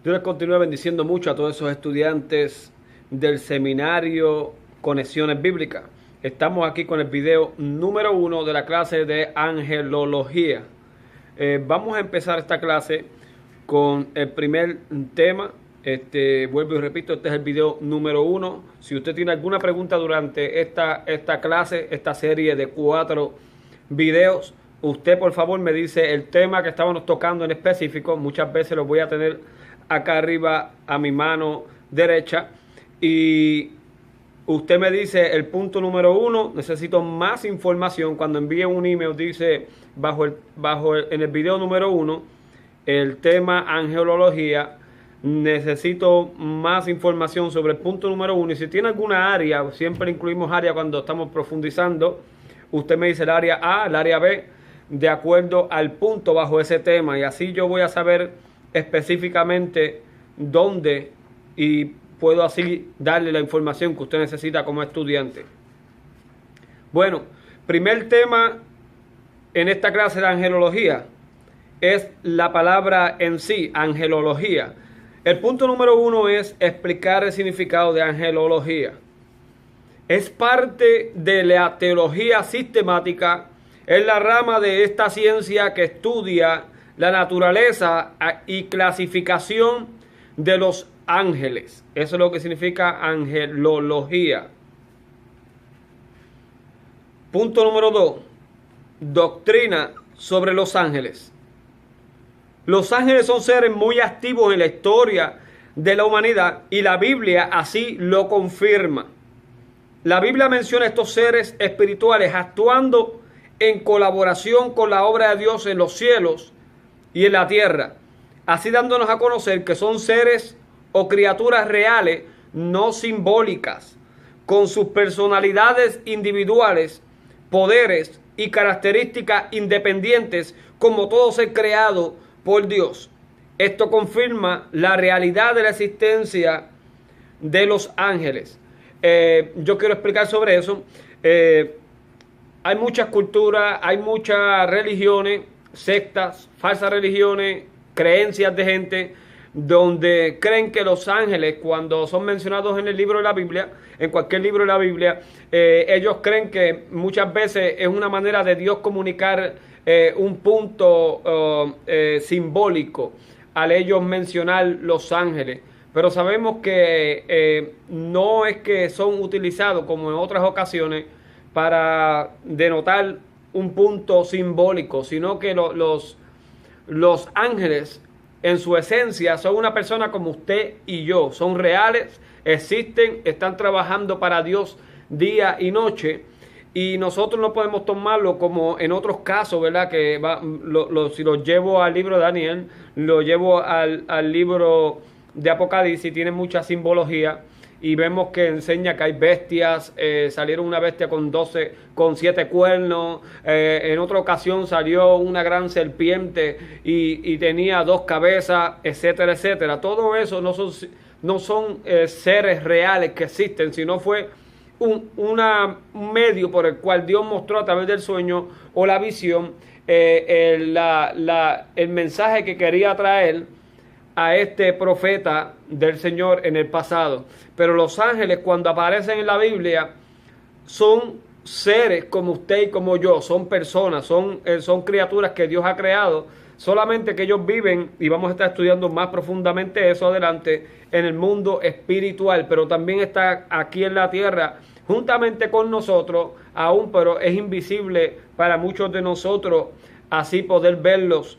Dios les continúe bendiciendo mucho a todos esos estudiantes del seminario Conexiones Bíblicas. Estamos aquí con el video número 1 de la clase de angelología. Vamos a empezar esta clase con el primer tema. Vuelvo y repito, este es el video número 1. Si usted tiene alguna pregunta durante esta clase, esta serie de 4 videos, usted por favor me dice el tema que estábamos tocando en específico. Muchas veces lo voy a tener acá arriba a mi mano derecha y usted me dice el punto número 1, necesito más información. Cuando envíe un email dice en el video número 1 el tema angelología, necesito más información sobre el punto número 1. Y si tiene alguna área, siempre incluimos área cuando estamos profundizando, usted me dice el área A, el área B, de acuerdo al punto bajo ese tema, y así yo voy a saber específicamente dónde y puedo así darle la información que usted necesita como estudiante. Bueno, primer tema en esta clase de angelología es la palabra en sí, angelología. El punto número 1 es explicar el significado de angelología. Es parte de la teología sistemática, es la rama de esta ciencia que estudia la naturaleza y clasificación de los ángeles. Eso es lo que significa angelología. Punto número 2. Doctrina sobre los ángeles. Los ángeles son seres muy activos en la historia de la humanidad y la Biblia así lo confirma. La Biblia menciona a estos seres espirituales actuando en colaboración con la obra de Dios en los cielos y en la tierra, así dándonos a conocer que son seres o criaturas reales, no simbólicas, con sus personalidades individuales, poderes y características independientes como todo ser creado por Dios. Esto confirma la realidad de la existencia de los ángeles. Yo quiero explicar sobre eso. Hay muchas culturas, hay muchas religiones, sectas, falsas religiones, creencias de gente donde creen que los ángeles, cuando son mencionados en el libro de la Biblia, en cualquier libro de la Biblia, ellos creen que muchas veces es una manera de Dios comunicar un punto simbólico al ellos mencionar los ángeles. Pero sabemos que no es que son utilizados como en otras ocasiones para denotar un punto simbólico, sino que los ángeles en su esencia son una persona como usted y yo, son reales, existen, están trabajando para Dios día y noche, y nosotros no podemos tomarlo como en otros casos, ¿verdad? Que si lo llevo al libro de Daniel, lo llevo al libro de Apocalipsis, tiene mucha simbología. Y vemos que enseña que hay bestias, salieron una bestia con 7 cuernos, en otra ocasión salió una gran serpiente y tenía 2 cabezas, etcétera, etcétera. Todo eso no son seres reales que existen, sino fue un medio por el cual Dios mostró a través del sueño o la visión el mensaje que quería traer a este profeta del Señor en el pasado. Pero los ángeles, cuando aparecen en la Biblia, son seres como usted y como yo, son personas, son criaturas que Dios ha creado, solamente que ellos viven, y vamos a estar estudiando más profundamente eso adelante, en el mundo espiritual, pero también está aquí en la tierra juntamente con nosotros aún, pero es invisible para muchos de nosotros así poder verlos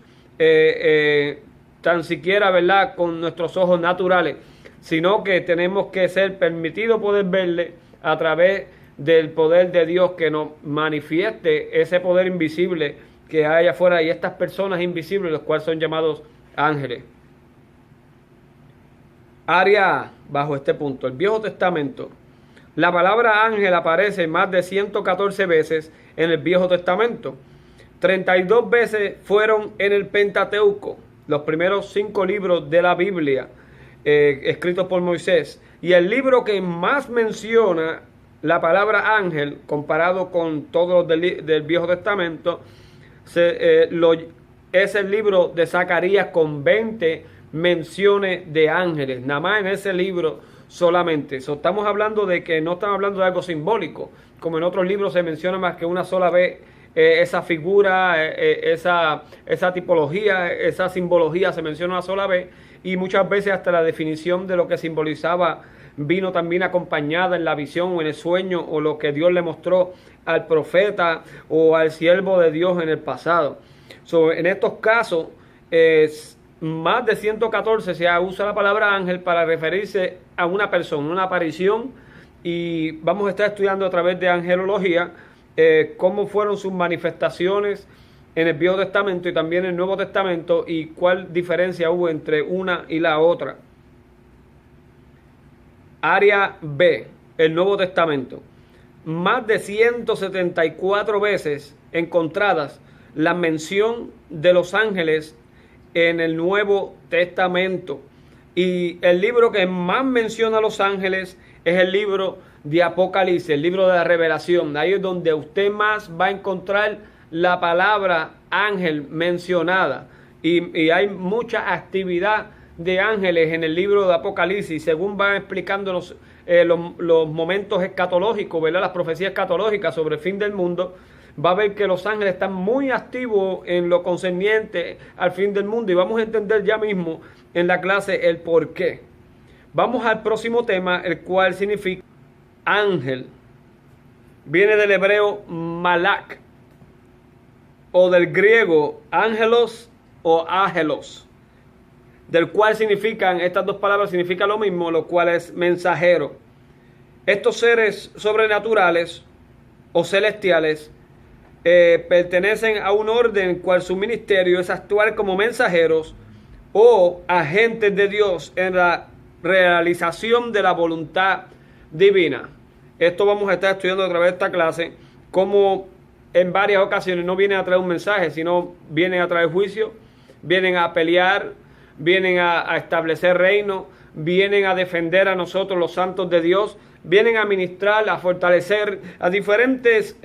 tan siquiera, ¿verdad?, con nuestros ojos naturales, sino que tenemos que ser permitidos poder verle a través del poder de Dios que nos manifieste ese poder invisible que hay afuera, y estas personas invisibles, los cuales son llamados ángeles. Área bajo este punto, el Viejo Testamento. La palabra ángel aparece más de 114 veces en el Viejo Testamento. 32 veces fueron en el Pentateuco, los primeros 5 libros de la Biblia, escritos por Moisés. Y el libro que más menciona la palabra ángel, comparado con todos los del Viejo Testamento, es el libro de Zacarías con 20 menciones de ángeles, nada más en ese libro solamente. Estamos hablando de que no estamos hablando de algo simbólico, como en otros libros se menciona más que una sola vez esa figura, esa tipología, esa simbología se menciona una sola vez, y muchas veces hasta la definición de lo que simbolizaba vino también acompañada en la visión o en el sueño o lo que Dios le mostró al profeta o al siervo de Dios en el pasado. En estos casos, más de 114 se usa la palabra ángel para referirse a una persona, una aparición, y vamos a estar estudiando a través de angelología cómo fueron sus manifestaciones en el Viejo Testamento y también en el Nuevo Testamento y cuál diferencia hubo entre una y la otra. Área B, el Nuevo Testamento. Más de 174 veces encontradas la mención de los ángeles en el Nuevo Testamento. Y el libro que más menciona a los ángeles es el libro de Apocalipsis, el libro de la Revelación. Ahí es donde usted más va a encontrar la palabra ángel mencionada. Y hay mucha actividad de ángeles en el libro de Apocalipsis, según van explicando los momentos escatológicos, ¿verdad? Las profecías escatológicas sobre el fin del mundo. Va a ver que los ángeles están muy activos en lo concerniente al fin del mundo, y vamos a entender ya mismo en la clase el por qué. Vamos al próximo tema, el cual significa ángel. Viene del hebreo malak, o del griego ángelos o ágelos, del cual significan, estas dos palabras significan lo mismo, lo cual es mensajero. Estos seres sobrenaturales o celestiales pertenecen a un orden cual su ministerio es actuar como mensajeros o agentes de Dios en la realización de la voluntad divina. Esto vamos a estar estudiando a través de esta clase, como en varias ocasiones no vienen a traer un mensaje, sino vienen a traer juicio, vienen a pelear, vienen a establecer reino, vienen a defender a nosotros los santos de Dios, vienen a ministrar, a fortalecer a diferentes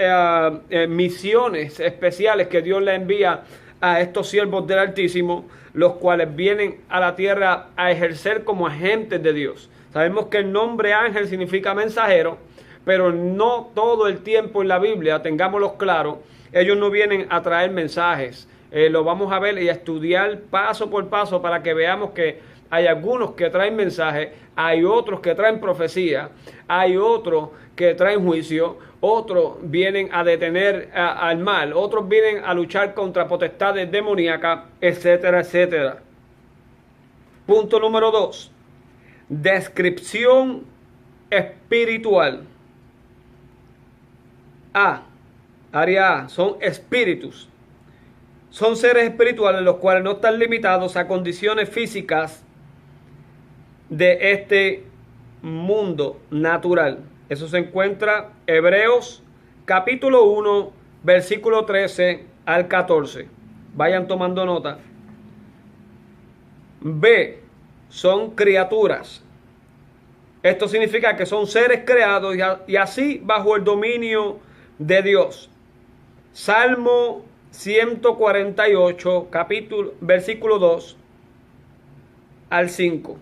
misiones especiales que Dios le envía a estos siervos del Altísimo, los cuales vienen a la tierra a ejercer como agentes de Dios. Sabemos que el nombre ángel significa mensajero, pero no todo el tiempo en la Biblia, tengámoslo claro, ellos no vienen a traer mensajes. Lo vamos a ver y a estudiar paso por paso para que veamos que hay algunos que traen mensajes, hay otros que traen profecía, hay otros que traen juicio, otros vienen a detener al mal, otros vienen a luchar contra potestades demoníacas, etcétera, etcétera. Punto número 2. Descripción espiritual. Área A, son espíritus. Son seres espirituales los cuales no están limitados a condiciones físicas de este mundo natural. Eso se encuentra Hebreos capítulo 1, versículo 13 al 14. Vayan tomando nota. B, son criaturas. Esto significa que son seres creados y así bajo el dominio de Dios. Salmo 148, versículo 2 al 5.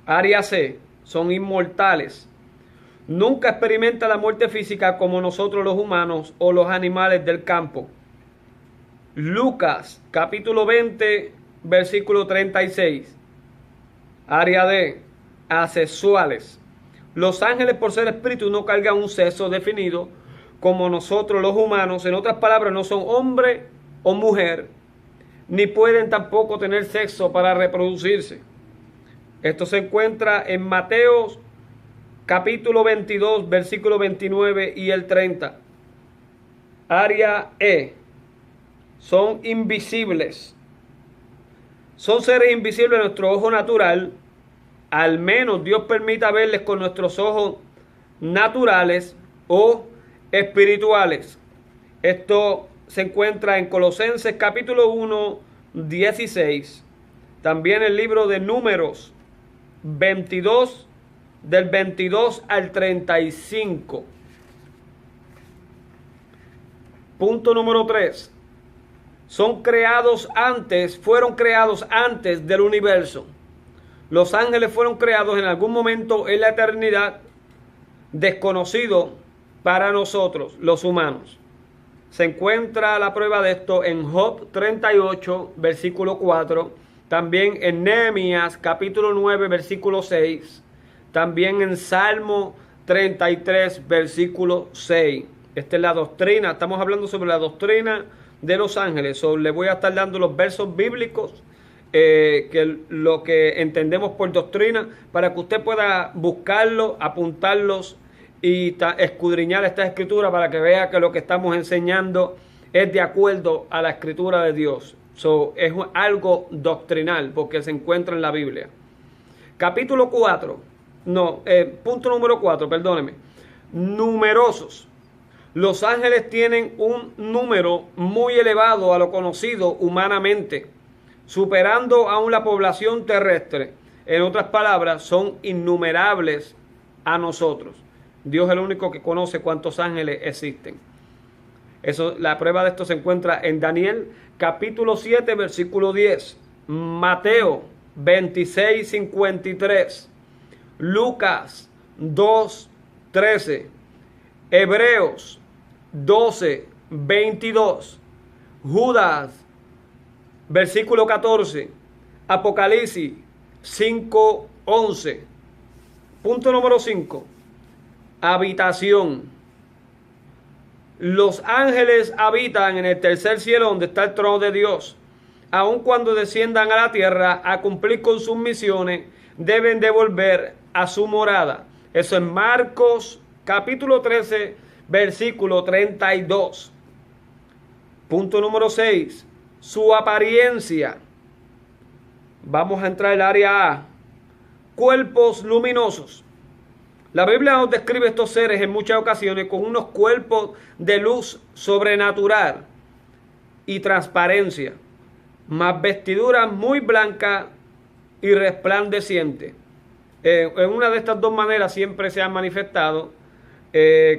Área C, son inmortales. Nunca experimenta la muerte física como nosotros los humanos o los animales del campo. Lucas, capítulo 20, versículo 36. Área D, asexuales. Los ángeles, por ser espíritus, no cargan un sexo definido como nosotros los humanos. En otras palabras, no son hombre o mujer, ni pueden tampoco tener sexo para reproducirse. Esto se encuentra en Mateo capítulo 22, versículo 29 y el 30. Área E, son invisibles. Son seres invisibles a nuestro ojo natural. Al menos Dios permita verles con nuestros ojos naturales o espirituales. Esto se encuentra en Colosenses capítulo 1, 16. También el libro de Números 22, del 22 al 35. Punto número 3. fueron creados antes del universo. Los ángeles fueron creados en algún momento en la eternidad, desconocido para nosotros, los humanos. Se encuentra la prueba de esto en Job 38, versículo 4, también en Nehemías capítulo 9, versículo 6, también en Salmo 33, versículo 6. Esta es la doctrina, estamos hablando sobre la doctrina de los ángeles. Le voy a estar dando los versos bíblicos, que lo que entendemos por doctrina, para que usted pueda buscarlos, apuntarlos y escudriñar esta escritura para que vea que lo que estamos enseñando es de acuerdo a la escritura de Dios. Es algo doctrinal porque se encuentra en la Biblia. Punto número 4, perdóneme. Numerosos. Los ángeles tienen un número muy elevado a lo conocido humanamente, superando aún la población terrestre. En otras palabras, son innumerables a nosotros. Dios es el único que conoce cuántos ángeles existen. La prueba de esto se encuentra en Daniel capítulo 7, versículo 10, Mateo 26, 53, Lucas 2, 13, Hebreos 12, 22, Judas versículo 14, Apocalipsis 5, 11. Punto número 5. Habitación. Los ángeles habitan en el tercer cielo donde está el trono de Dios. Aun cuando desciendan a la tierra a cumplir con sus misiones, deben de volver a su morada. Eso es Marcos capítulo 13, versículo 32. Punto número 6. Su apariencia. Vamos a entrar al área A. Cuerpos luminosos. La Biblia nos describe estos seres en muchas ocasiones con unos cuerpos de luz sobrenatural y transparencia, más vestiduras muy blancas y resplandecientes. En una de estas dos maneras siempre se han manifestado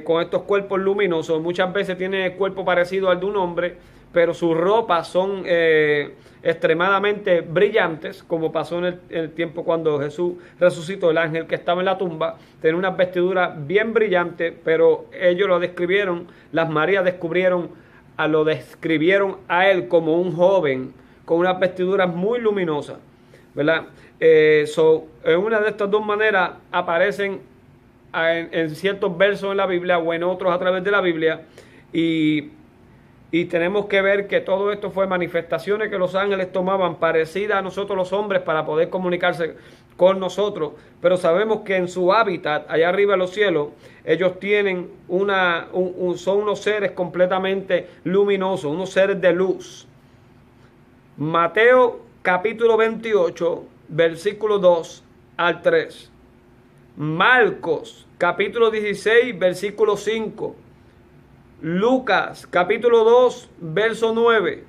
con estos cuerpos luminosos. Muchas veces tiene el cuerpo parecido al de un hombre, pero sus ropas son extremadamente brillantes, como pasó en el tiempo cuando Jesús resucitó. El ángel que estaba en la tumba tenía unas vestiduras bien brillantes, pero ellos lo describieron, las Marías lo describieron a él como un joven con unas vestiduras muy luminosas, ¿verdad? En una de estas dos maneras aparecen en ciertos versos en la Biblia o en otros a través de la Biblia, y tenemos que ver que todo esto fue manifestaciones que los ángeles tomaban parecidas a nosotros los hombres para poder comunicarse con nosotros, pero sabemos que en su hábitat, allá arriba en los cielos, ellos tienen son unos seres completamente luminosos, unos seres de luz. Mateo capítulo 28, versículo 2 al 3. Marcos capítulo 16, versículo 5. Lucas capítulo 2, verso 9.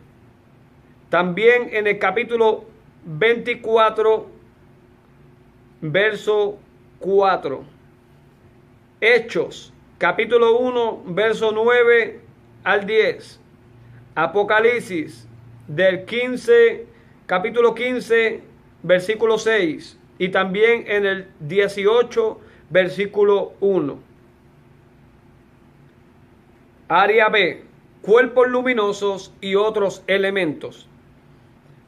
También en el capítulo 24, verso 4. Hechos capítulo 1, verso 9 al 10. Apocalipsis capítulo 15, versículo 6. Y también en el 18, versículo 1. Área B. Cuerpos luminosos y otros elementos.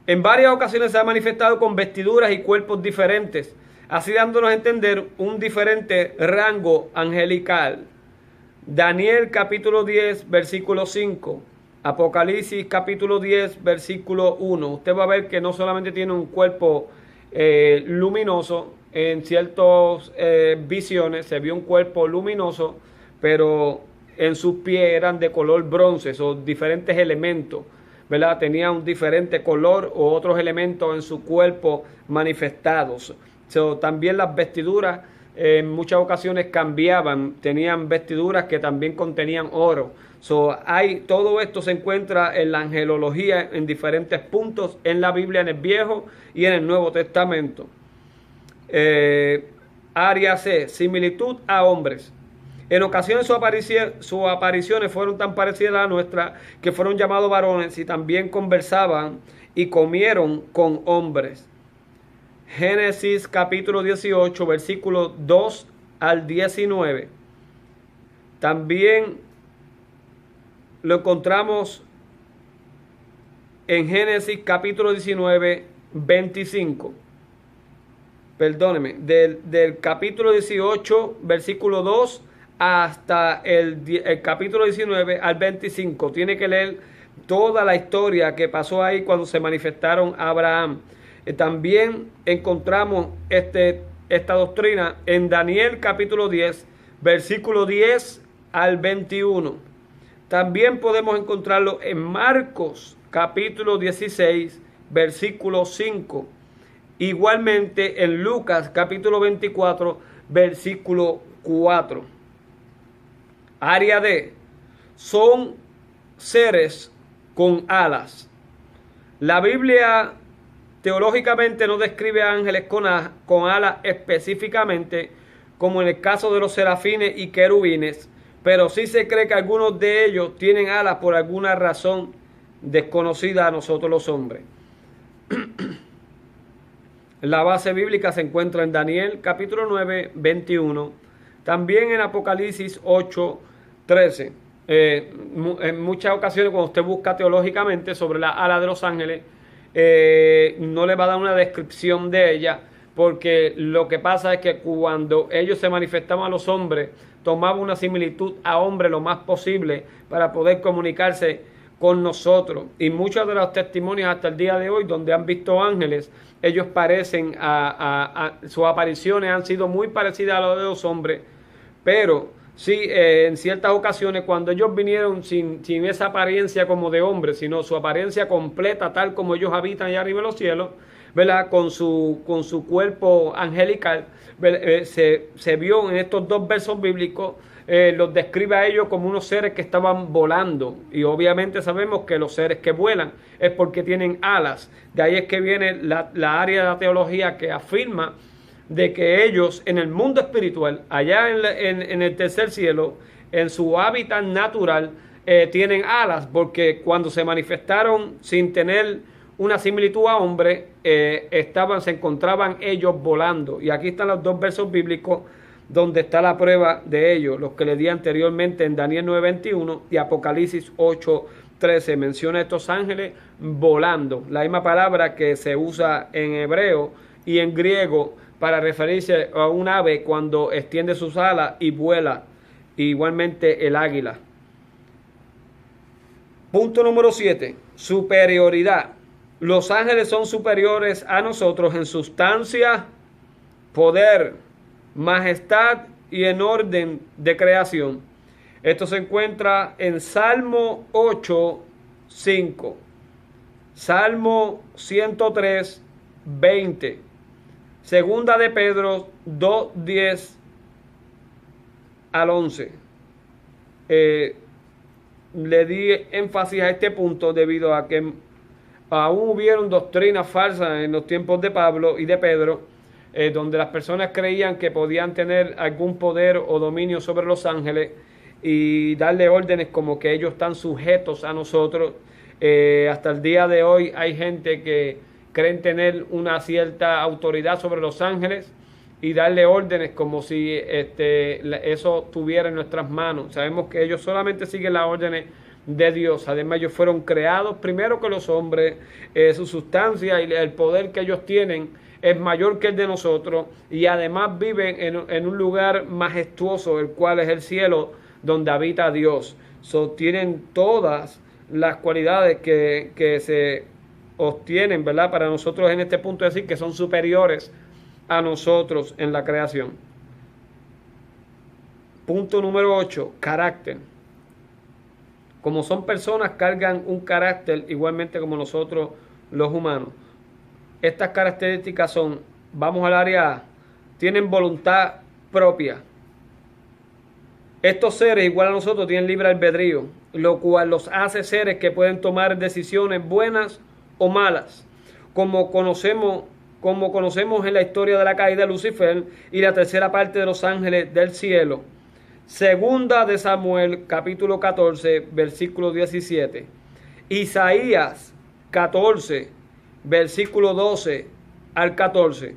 En varias ocasiones se ha manifestado con vestiduras y cuerpos diferentes, así dándonos a entender un diferente rango angelical. Daniel capítulo 10, versículo 5. Apocalipsis capítulo 10, versículo 1. Usted va a ver que no solamente tiene un cuerpo luminoso, en ciertas visiones se vio un cuerpo luminoso, pero en sus pies eran de color bronce, son diferentes elementos, ¿verdad? Tenían un diferente color o otros elementos en su cuerpo manifestados. También las vestiduras en muchas ocasiones cambiaban, tenían vestiduras que también contenían oro. Todo esto se encuentra en la angelología en diferentes puntos en la Biblia, en el Viejo y en el Nuevo Testamento. Área C, similitud a hombres. En ocasiones sus apariciones fueron tan parecidas a la nuestra que fueron llamados varones y también conversaban y comieron con hombres. Génesis capítulo 18, versículos 2 al 19. También lo encontramos en Génesis capítulo 19, 25. Perdóneme, del capítulo 18, versículo 2 hasta el capítulo 19 al 25. Tiene que leer toda la historia que pasó ahí cuando se manifestaron a Abraham. También encontramos esta doctrina en Daniel capítulo 10, versículo 10 al 21. También podemos encontrarlo en Marcos capítulo 16, versículo 5. Igualmente en Lucas capítulo 24, versículo 4. Área D. Son seres con alas. La Biblia teológicamente no describe a ángeles con alas específicamente, como en el caso de los serafines y querubines, pero sí se cree que algunos de ellos tienen alas por alguna razón desconocida a nosotros los hombres. La base bíblica se encuentra en Daniel capítulo 9, 21, también en Apocalipsis 8, 13. En muchas ocasiones cuando usted busca teológicamente sobre la ala de los ángeles, no le va a dar una descripción de ella, porque lo que pasa es que cuando ellos se manifestaban a los hombres, tomaban una similitud a hombre lo más posible para poder comunicarse con nosotros. Y muchos de los testimonios hasta el día de hoy donde han visto ángeles, ellos parecen sus apariciones han sido muy parecidas a las de los hombres, pero sí, en ciertas ocasiones cuando ellos vinieron sin esa apariencia como de hombre, sino su apariencia completa tal como ellos habitan allá arriba en los cielos, ¿verdad? Con su cuerpo angelical, se vio en estos dos versos bíblicos, los describe a ellos como unos seres que estaban volando, y obviamente sabemos que los seres que vuelan es porque tienen alas. De ahí es que viene la área de la teología que afirma de que ellos en el mundo espiritual, allá en el tercer cielo, en su hábitat natural, tienen alas, porque cuando se manifestaron sin tener una similitud a hombre, se encontraban ellos volando. Y aquí están los dos versos bíblicos donde está la prueba de ello, los que le di anteriormente en Daniel 9:21 y Apocalipsis 8:13. Menciona a estos ángeles volando, la misma palabra que se usa en hebreo y en griego para referirse a un ave cuando extiende sus alas y vuela, igualmente el águila. Punto número 7. Superioridad. Los ángeles son superiores a nosotros en sustancia, poder, majestad y en orden de creación. Esto se encuentra en Salmo 8:5, Salmo 103, 20, Segunda de Pedro 2:10 al 11. Le di énfasis a este punto debido a que aún hubieron doctrinas falsas en los tiempos de Pablo y de Pedro, donde las personas creían que podían tener algún poder o dominio sobre los ángeles y darle órdenes como que ellos están sujetos a nosotros. Hasta el día de hoy hay gente que creen tener una cierta autoridad sobre los ángeles y darle órdenes como si eso estuviera en nuestras manos. Sabemos que ellos solamente siguen las órdenes de Dios. Además, ellos fueron creados primero que los hombres. Su sustancia y el poder que ellos tienen es mayor que el de nosotros, y además viven en un lugar majestuoso, el cual es el cielo donde habita Dios. Tienen todas las cualidades que se obtienen, ¿verdad? Para nosotros en este punto decir que son superiores a nosotros en la creación. Punto número 8, carácter. Como son personas, cargan un carácter igualmente como nosotros los humanos. Estas características son, vamos al área A, tienen voluntad propia. Estos seres, igual a nosotros, tienen libre albedrío, lo cual los hace seres que pueden tomar decisiones buenas o malas, como conocemos en la historia de la caída de Lucifer y la tercera parte de los ángeles del cielo. Segunda de Samuel, capítulo 14, versículo 17. Isaías 14, versículo 12 al 14.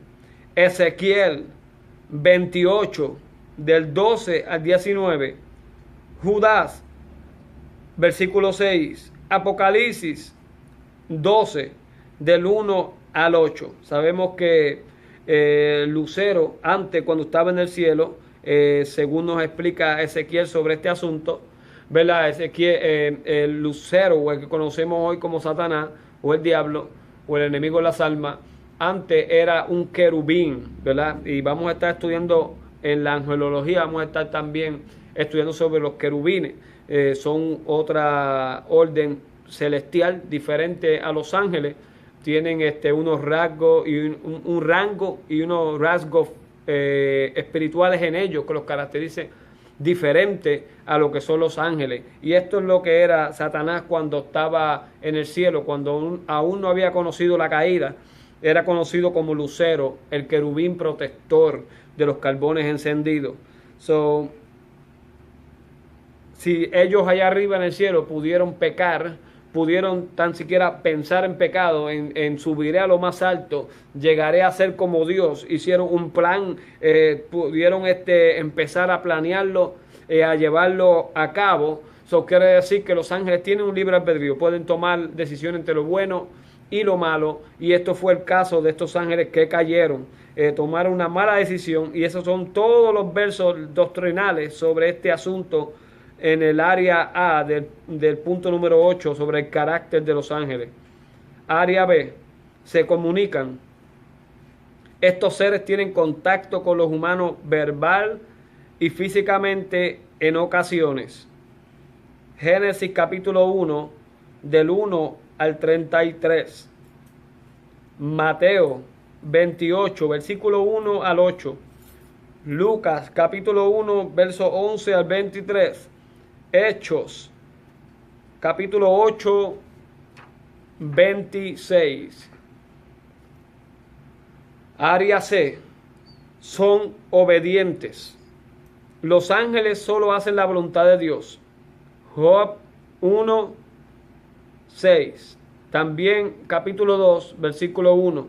Ezequiel 28, del 12 al 19. Judas, versículo 6. Apocalipsis 12, del 1 al 8. Sabemos que Lucero, antes cuando estaba en el cielo, según nos explica Ezequiel sobre este asunto, ¿verdad? Ezequiel, el lucero, o el que conocemos hoy como Satanás, o el diablo, o el enemigo de las almas, antes era un querubín, ¿verdad? Y vamos a estar estudiando en la angelología, vamos a estar también estudiando sobre los querubines. Son otra orden celestial diferente a los ángeles. Tienen unos rasgos y un rango y unos rasgos espirituales en ellos que los caracterizan diferente a lo que son los ángeles. Y esto es lo que era Satanás cuando estaba en el cielo, cuando aún no había conocido la caída. Era conocido como Lucero, el querubín protector de los carbones encendidos. Si ellos allá arriba en el cielo pudieron pecar, pudieron tan siquiera pensar en pecado, en subiré a lo más alto, llegaré a ser como Dios, hicieron un plan, pudieron empezar a planearlo, a llevarlo a cabo. Eso quiere decir que los ángeles tienen un libre albedrío, pueden tomar decisiones entre lo bueno y lo malo, y esto fue el caso de estos ángeles que cayeron, tomaron una mala decisión, y esos son todos los versos doctrinales sobre este asunto en el área A del punto número 8 sobre el carácter de los ángeles. Área B, se comunican. Estos seres tienen contacto con los humanos verbal y físicamente en ocasiones. Génesis capítulo 1, del 1 al 33. Mateo 28, versículo 1 al 8. Lucas capítulo 1, verso 11 al 23. Hechos, capítulo 8, 26. Área C, son obedientes. Los ángeles solo hacen la voluntad de Dios. Job 1, 6. También capítulo 2, versículo 1.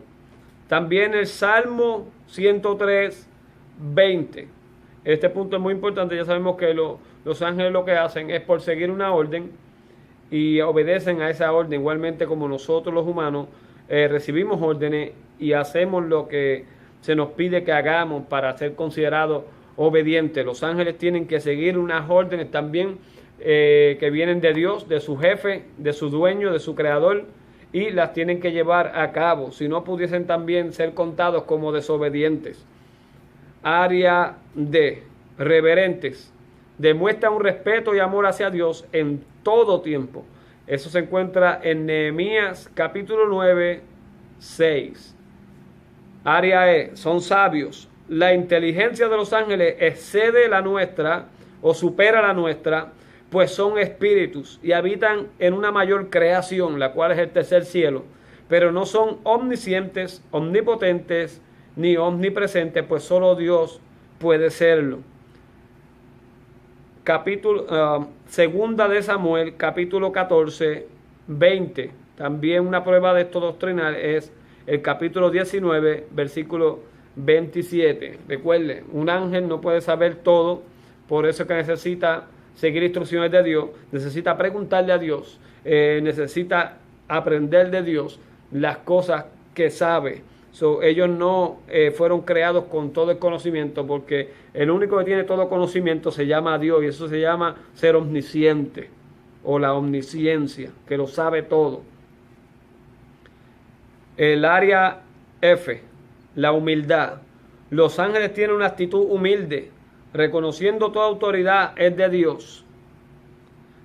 También el Salmo 103, 20. Este punto es muy importante. Ya sabemos que los ángeles lo que hacen es por seguir una orden y obedecen a esa orden, igualmente como nosotros los humanos recibimos órdenes y hacemos lo que se nos pide que hagamos para ser considerados obedientes. Los ángeles tienen que seguir unas órdenes también que vienen de Dios, de su jefe, de su dueño, de su creador, y las tienen que llevar a cabo, si no pudiesen también ser contados como desobedientes. Área D, reverentes. Demuestra un respeto y amor hacia Dios en todo tiempo. Eso se encuentra en Nehemías capítulo 9, 6. Área E, son sabios. La inteligencia de los ángeles excede la nuestra o supera la nuestra, pues son espíritus y habitan en una mayor creación, la cual es el tercer cielo, pero no son omniscientes, omnipotentes, ni omnipresentes, pues solo Dios puede serlo. Segunda de Samuel, capítulo 14, 20. También una prueba de esto doctrinal es el capítulo 19, versículo 27. Recuerde, un ángel no puede saber todo, por eso es que necesita seguir instrucciones de Dios, necesita preguntarle a Dios, necesita aprender de Dios las cosas que sabe. Ellos no fueron creados con todo el conocimiento, porque el único que tiene todo conocimiento se llama Dios, y eso se llama ser omnisciente o la omnisciencia, que lo sabe todo. El área F, la humildad. Los ángeles tienen una actitud humilde, reconociendo toda autoridad es de Dios.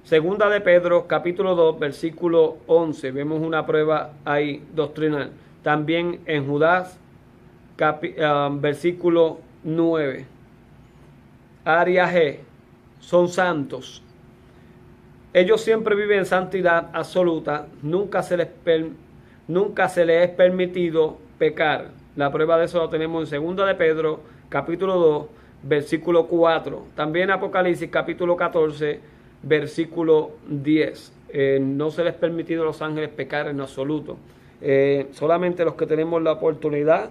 Segunda de Pedro, capítulo 2, versículo 11. Vemos una prueba ahí doctrinal. También en Judas, versículo 9. Área G, son santos. Ellos siempre viven en santidad absoluta. Nunca se les es permitido pecar. La prueba de eso la tenemos en Segunda de Pedro, capítulo 2, versículo 4. También Apocalipsis capítulo 14, versículo 10. No se les ha permitido a los ángeles pecar en absoluto. Solamente los que tenemos la oportunidad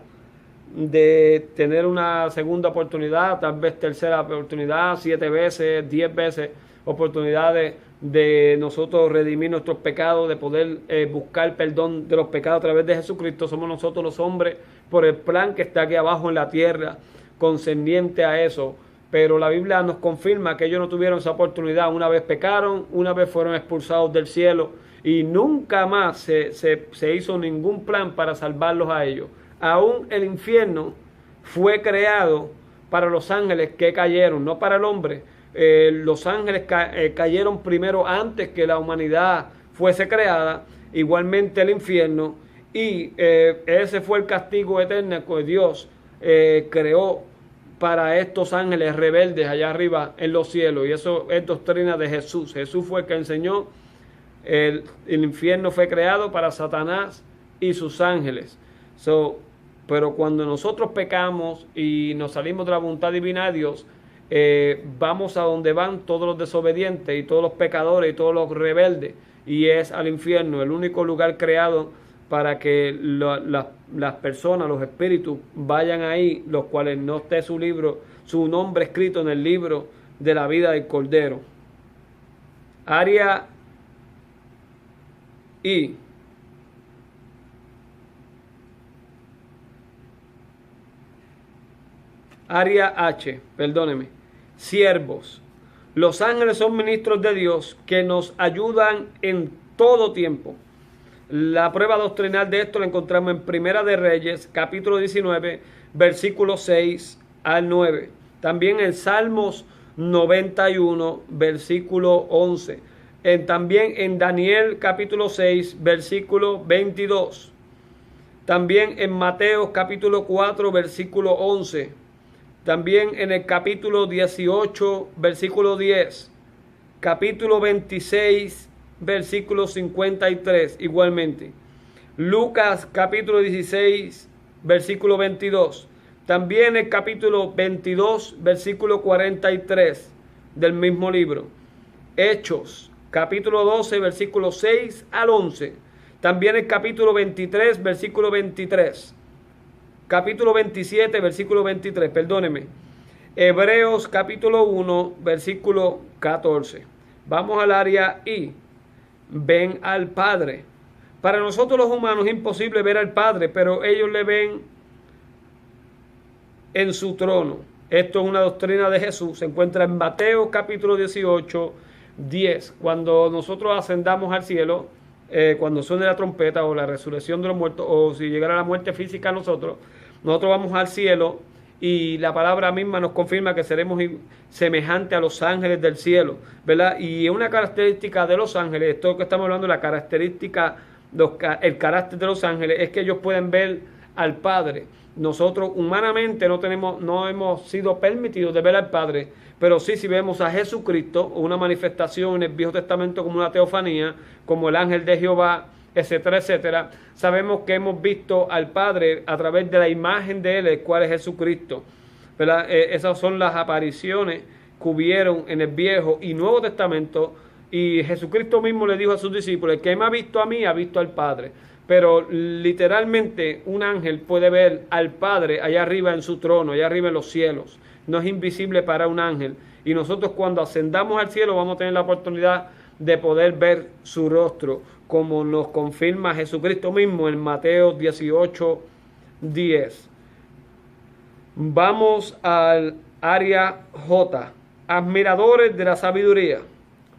de tener una segunda oportunidad, tal vez tercera oportunidad, 7 veces, 10 veces, oportunidades de nosotros redimir nuestros pecados, de poder buscar perdón de los pecados a través de Jesucristo. Somos nosotros los hombres por el plan que está aquí abajo en la tierra concerniente a eso. Pero la Biblia nos confirma que ellos no tuvieron esa oportunidad. Una vez pecaron, una vez fueron expulsados del cielo y nunca más se hizo ningún plan para salvarlos a ellos. Aún el infierno fue creado para los ángeles que cayeron, no para el hombre. Los ángeles cayeron primero antes que la humanidad fuese creada, igualmente el infierno, y ese fue el castigo eterno que Dios creó para estos ángeles rebeldes allá arriba en los cielos. Y eso es doctrina de Jesús. Jesús fue el que enseñó. El infierno fue creado para Satanás y sus ángeles. Pero cuando nosotros pecamos y nos salimos de la voluntad divina de Dios, vamos a donde van todos los desobedientes y todos los pecadores y todos los rebeldes, y es al infierno, el único lugar creado para que las personas, los espíritus, vayan ahí, los cuales no esté su nombre escrito en el libro de la vida del Cordero. Área I. Área H, perdóneme. Siervos. Los ángeles son ministros de Dios que nos ayudan en todo tiempo. La prueba doctrinal de esto la encontramos en Primera de Reyes, capítulo 19, versículos 6 al 9. También en Salmos 91, versículo 11. También en Daniel, capítulo 6, versículo 22. También en Mateo, capítulo 4, versículo 11. También en el capítulo 18, versículo 10. Capítulo 26, versículo 53, igualmente. Lucas, capítulo 16, versículo 22. También el capítulo 22, versículo 43 del mismo libro. Hechos, capítulo 12, versículo 6 al 11. También el capítulo 23, versículo 23. Capítulo 27, versículo 23, perdóneme. Hebreos, capítulo 1, versículo 14. Vamos al área I. Ven al Padre. Para nosotros los humanos es imposible ver al Padre, pero ellos le ven en su trono. Esto es una doctrina de Jesús. Se encuentra en Mateo, capítulo 18, 10. Cuando nosotros ascendamos al cielo, cuando suene la trompeta o la resurrección de los muertos, o si llegara la muerte física a nosotros vamos al cielo, y la palabra misma nos confirma que seremos semejantes a los ángeles del cielo, ¿verdad? Y una característica de los ángeles, esto que estamos hablando, la característica, el carácter de los ángeles, es que ellos pueden ver al Padre. Nosotros humanamente no hemos sido permitidos de ver al Padre, pero sí, si vemos a Jesucristo, una manifestación en el Viejo Testamento como una teofanía, como el ángel de Jehová, etcétera, etcétera, sabemos que hemos visto al Padre a través de la imagen de Él, el cual es Jesucristo, ¿verdad? Esas son las apariciones que hubieron en el Viejo y Nuevo Testamento, y Jesucristo mismo le dijo a sus discípulos: el que me ha visto a mí, ha visto al Padre. Pero literalmente un ángel puede ver al Padre allá arriba en su trono, allá arriba en los cielos. No es invisible para un ángel. Y nosotros cuando ascendamos al cielo vamos a tener la oportunidad de poder ver su rostro, como nos confirma Jesucristo mismo en Mateo 18, 10. Vamos al área J. Admiradores de la sabiduría.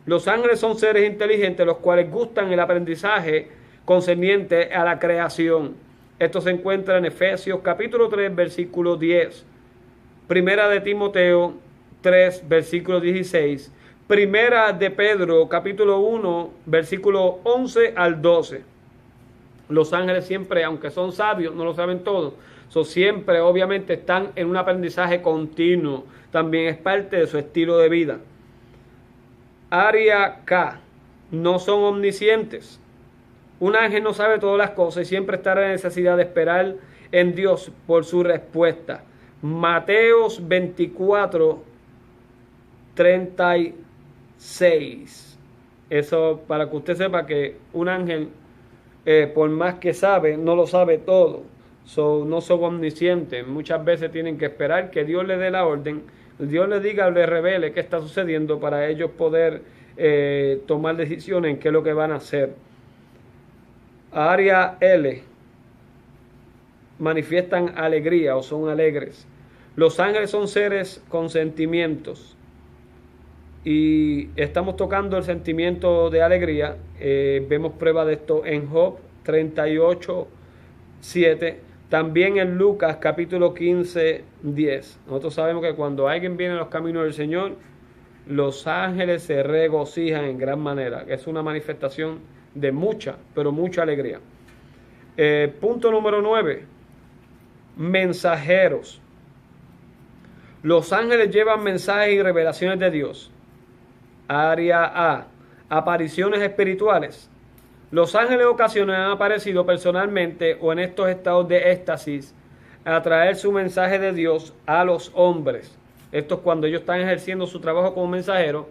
Los ángeles son seres inteligentes, los cuales gustan el aprendizaje concerniente a la creación. Esto se encuentra en Efesios capítulo 3, versículo 10. Primera de Timoteo 3, versículo 16. Primera de Pedro capítulo 1, versículo 11 al 12. Los ángeles siempre, aunque son sabios, no lo saben todo. Siempre obviamente están en un aprendizaje continuo. También es parte de su estilo de vida. Área K. No son omniscientes. Un ángel no sabe todas las cosas y siempre estará en necesidad de esperar en Dios por su respuesta. Mateos 24, 36. Eso para que usted sepa que un ángel, por más que sabe, no lo sabe todo. No son omniscientes. Muchas veces tienen que esperar que Dios le dé la orden, Dios les diga o les revele qué está sucediendo para ellos poder tomar decisiones en qué es lo que van a hacer. Área L. Manifiestan alegría o son alegres. Los ángeles son seres con sentimientos. Y estamos tocando el sentimiento de alegría. Vemos prueba de esto en Job 38, 7. También en Lucas capítulo 15, 10. Nosotros sabemos que cuando alguien viene a los caminos del Señor, los ángeles se regocijan en gran manera. Es una manifestación de mucha, pero mucha alegría. Punto número 9. Mensajeros. Los ángeles llevan mensajes y revelaciones de Dios. Área A. Apariciones espirituales. Los ángeles ocasionales han aparecido personalmente o en estos estados de éxtasis a traer su mensaje de Dios a los hombres. Esto es cuando ellos están ejerciendo su trabajo como mensajeros,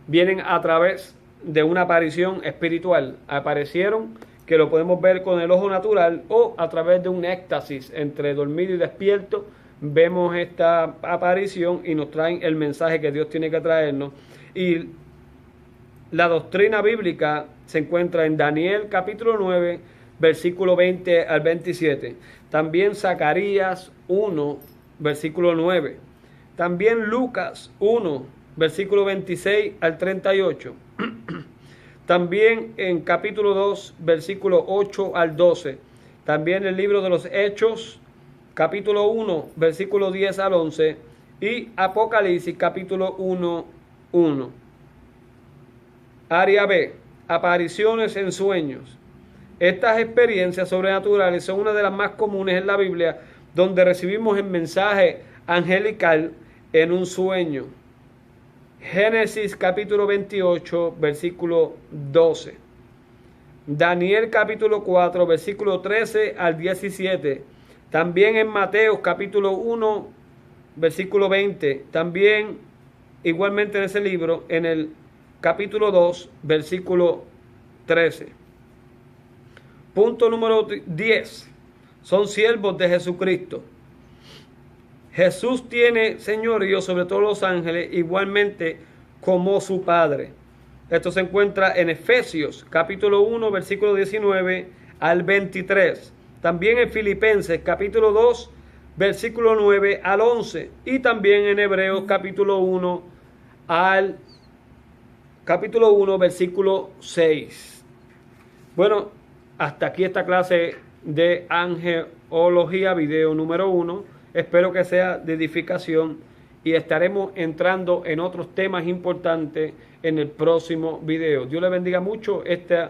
vienen a través de una aparición espiritual. Aparecieron, que lo podemos ver con el ojo natural, o a través de un éxtasis entre dormido y despierto. Vemos esta aparición y nos traen el mensaje que Dios tiene que traernos. Y la doctrina bíblica se encuentra en Daniel capítulo 9, versículo 20 al 27. También Zacarías 1, versículo 9. También Lucas 1, versículo 26 al 38. También en capítulo 2, versículo 8 al 12. También el libro de los Hechos, capítulo 1, versículo 10 al 11. Y Apocalipsis, capítulo 1, 1. Área B. Apariciones en sueños. Estas experiencias sobrenaturales son una de las más comunes en la Biblia, donde recibimos el mensaje angelical en un sueño. Génesis capítulo 28, versículo 12. Daniel capítulo 4, versículo 13 al 17. También en Mateo capítulo 1, versículo 20. También igualmente en ese libro, en el capítulo 2, versículo 13. Punto número 10. Son siervos de Jesucristo. Jesús tiene señorío sobre todos los ángeles, igualmente como su Padre. Esto se encuentra en Efesios, capítulo 1, versículo 19 al 23. También en Filipenses, capítulo 2, versículo 9 al 11. Y también en Hebreos, capítulo 1, versículo 6. Bueno, hasta aquí esta clase de angelología, video número 1. Espero que sea de edificación y estaremos entrando en otros temas importantes en el próximo video. Dios le bendiga mucho. Este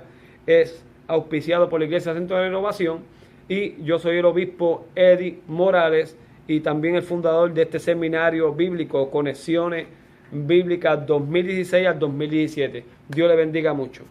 es auspiciado por la Iglesia Centro de Renovación y yo soy el obispo Eddie Morales y también el fundador de este seminario bíblico Conexiones Bíblicas 2016 al 2017. Dios le bendiga mucho.